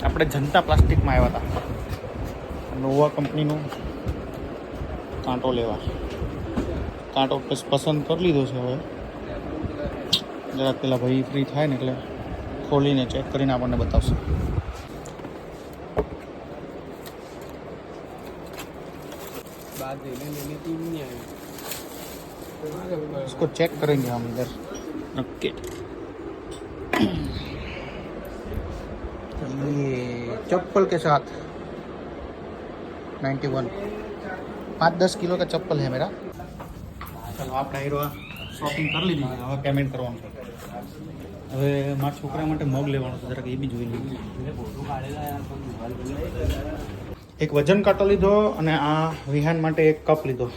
આપણે જનતા પ્લાસ્ટિકમાં આવ્યા હતા નોવા કંપનીનો કાંટો લેવા. કાંટો પસંદ કરી લીધો છે. હવે જરાક પેલા ભાઈ ફ્રી થાય ને એટલે ખોલીને ચેક કરીને આપણને બતાવશે. इसको चेक करेंगे हम इधर ओके. ये चप्पल के साथ 91 5-10 किलो का चप्पल है मेरा. चलो આપણે હીરો શોપિંગ કરી લીધી. હવે પેમેન્ટ કરવાનું છે. હવે મારા છોકરા માટે મગ લેવાનું છે, જરાક એ બી જોઈ લઈએ. એક વજન કાંટો લીધો અને આ વિહાન માટે એક કપ લીધો.